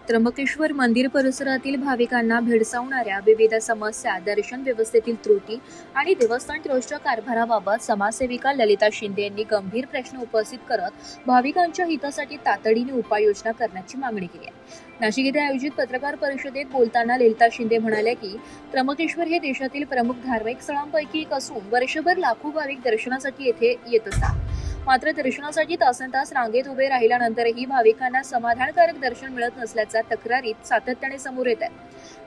त्र्यंबकेश्वर मंदिर परिसरातील भाविकांना भेडसावणाऱ्या विविध समस्या, दर्शन व्यवस्थेतील त्रुटी आणि देवस्थान ट्रस्टच्या कारभाराबाबत समाजसेविका ललिता शिंदे यांनी गंभीर प्रश्न उपस्थित करत भाविकांच्या हितासाठी तातडीने उपाययोजना करण्याची मागणी केली आहे. नाशिक येथे आयोजित पत्रकार परिषदेत बोलताना ललिता शिंदे म्हणाल्या की त्र्यंबकेश्वर हे देशातील प्रमुख धार्मिक स्थळांपैकी एक असून वर्षभर लाखो भाविक दर्शनासाठी येथे येत असतात. मात्र दर्शनासाठी तासनतास रांगेत उभे राहिल्यानंतरही भाविकांना समाधानकारक दर्शन मिळत नसल्याच्या तक्रारीत सातत्याने समोर येत आहे.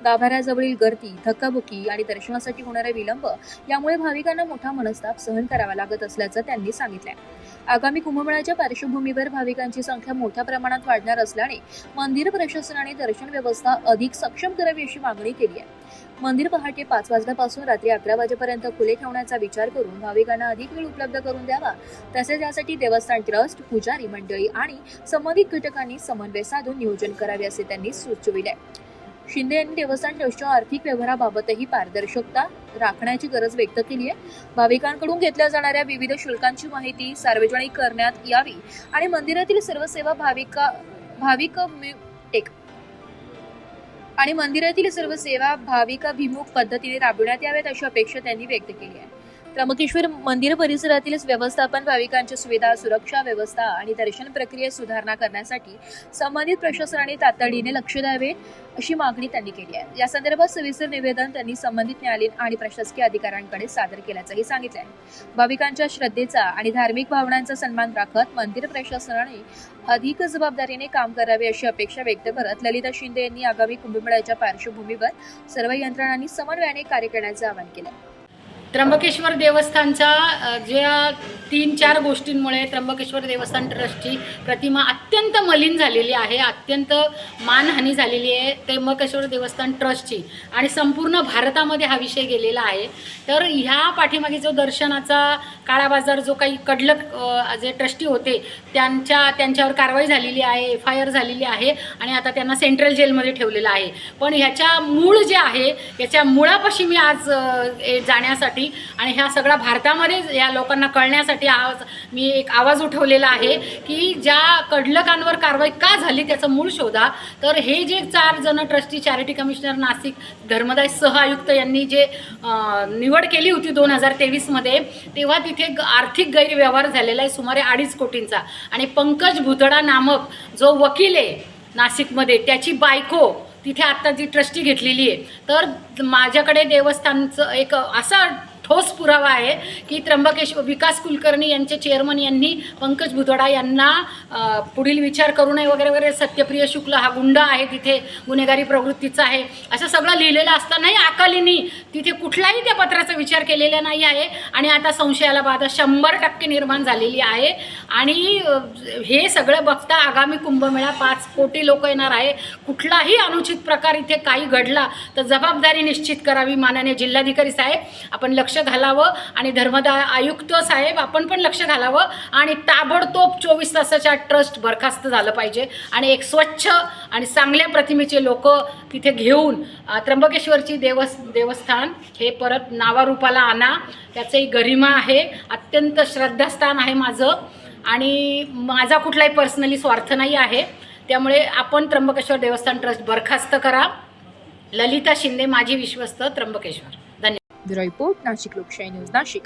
गाभाऱ्याजवळील गर्दी, धक्काबुक्की आणि दर्शनासाठी होणारा विलंब यामुळे भाविकांना मोठा मनस्ताप सहन करावा लागत असल्याचं त्यांनी सांगितलंय. आगामी कुंभमेळ्याच्या पार्श्वभूमीवर भाविकांची संख्या मोठ्या प्रमाणात वाढणार असल्याने मंदिर प्रशासनाने दर्शन व्यवस्था अधिक सक्षम करावी अशी मागणी केली आहे. मंदिर पहाटे 5 वाजल्यापासून रात्री 11 वाजेपर्यंत खुले ठेवण्याचा विचार करून भाविकांना अधिक वेळ उपलब्ध करून द्यावा. तसेच यासाठी देवस्थान ट्रस्ट, पुजारी मंडळी आणि संबंधित घटकांनी समन्वय साधून नियोजन करावे असे त्यांनी सुचविले. शिंदे यांनी देवस्थान ट्रस्टच्या आर्थिक व्यवहाराबाबतही पारदर्शकता राखण्याची गरज व्यक्त केली आहे. भाविकांकडून घेतल्या जाणाऱ्या विविध शुल्कांची माहिती सार्वजनिक करण्यात यावी आणि मंदिरातील सर्व सेवा भाविकाभिमुख पद्धतीने राबविण्यात याव्यात अशी अपेक्षा त्यांनी व्यक्त केली आहे. त्र्यंबकेश्वर मंदिर परिसरातील व्यवस्थापन, भाविकांच्या सुविधा, सुरक्षा व्यवस्था आणि दर्शन प्रक्रियेत सुधारणा करण्यासाठी संबंधित प्रशासनाने तातडीने लक्ष द्यावे अशी मागणी त्यांनी केली आहे. या संदर्भात सविस्तर निवेदन त्यांनी संबंधित न्यायालयीन आणि प्रशासकीय अधिकाऱ्यांकडे सादर केल्याचंही सांगितलं आहे. भाविकांच्या श्रद्धेचा आणि धार्मिक भावनांचा सन्मान राखत मंदिर प्रशासनाने अधिक जबाबदारीने काम करावे अशी अपेक्षा व्यक्त करत ललिता शिंदे यांनी आगामी कुंभमेळ्याच्या पार्श्वभूमीवर सर्व यंत्रणांनी समन्वयाने कार्य करण्याचे आवाहन केले. त्र्यंबकेश्वर देवस्थानच्या ज्या 3-4 गोष्टींमुळे त्र्यंबकेश्वर देवस्थान ट्रस्टची प्रतिमा अत्यंत मलिन झालेली आहे, अत्यंत मानहानी झालेली आहे त्र्यंबकेश्वर देवस्थान ट्रस्टची आणि संपूर्ण भारतामध्ये हा विषय गेलेला आहे. तर ह्या पाठीमागे जो दर्शनाचा काळाबाजार, जो काही कडलक जे ट्रस्टी होते त्यांच्यावर कारवाई झालेली आहे, FIR झालेली आहे आणि आता त्यांना सेंट्रल जेलमध्ये ठेवलेलं आहे. पण ह्याच्या मूळ जे आहे, याच्या मुळापाशी मी आज जाण्यासाठी आणि ह्या सगळ्या भारतामध्ये या लोकांना कळण्यासाठी आज मी एक आवाज उठवलेला आहे की ज्या कडलकांवर कारवाई का झाली त्याचं मूळ शोधा. तर हे जे 4 जण ट्रस्टी, चॅरिटी कमिशनर नाशिक, धर्मदाय सह आयुक्त यांनी जे निवड केली होती 2023 मध्ये, तेव्हा तिथे आर्थिक गैरव्यवहार झालेला आहे सुमारे 2.5 कोटींचा. आणि पंकज भुतडा नामक जो वकील आहे नाशिकमध्ये, त्याची बायको तिथे आत्ता जी ट्रस्टी घेतलेली आहे. तर माझ्याकडे देवस्थानचं एक असा ठोस पुरावा आहे की त्र्यंबकेश्वर विकास कुलकर्णी यांचे चेअरमन यांनी पंकज भुतडा यांना पुढील विचार करू नये वगैरे वगैरे, सत्यप्रिय शुक्ल हा गुंड आहे, तिथे गुन्हेगारी प्रवृत्तीचा आहे, असं सगळं लिहिलेलं असतानाही अकालींनी तिथे कुठलाही त्या पत्राचा विचार केलेला नाही आहे. आणि आता संशयाला बाधा 100% निर्माण झालेली आहे. आणि हे सगळं बघता आगामी कुंभमेळा 5 कोटी लोक येणार आहे. कुठलाही अनुचित प्रकार इथे काही घडला तर जबाबदारी निश्चित करावी. माननीय जिल्हाधिकारी साहेब, आपण लक्ष घालावं आणि धर्मदाय आयुक्त साहेब, आपण पण लक्ष घालावं आणि ताबडतोब 24 तासाच्या ट्रस्ट बरखास्त झालं पाहिजे आणि एक स्वच्छ आणि चांगल्या प्रतिमेचे लोक तिथे घेऊन त्र्यंबकेश्वरची देवस्थान हे परत नावारूपाला आणा. त्याचंही गरिमा आहे, अत्यंत श्रद्धास्थान आहे माझं आणि माझा कुठलाही पर्सनली स्वार्थ नाही आहे. त्यामुळे आपण त्र्यंबकेश्वर देवस्थान ट्रस्ट बरखास्त करा. ललिता शिंदे, माझी विश्वस्त, त्र्यंबकेश्वर. धन्यवाद. ब्युरो रिपोर्ट, नाशिक लोकशाही न्यूज, नाशिक.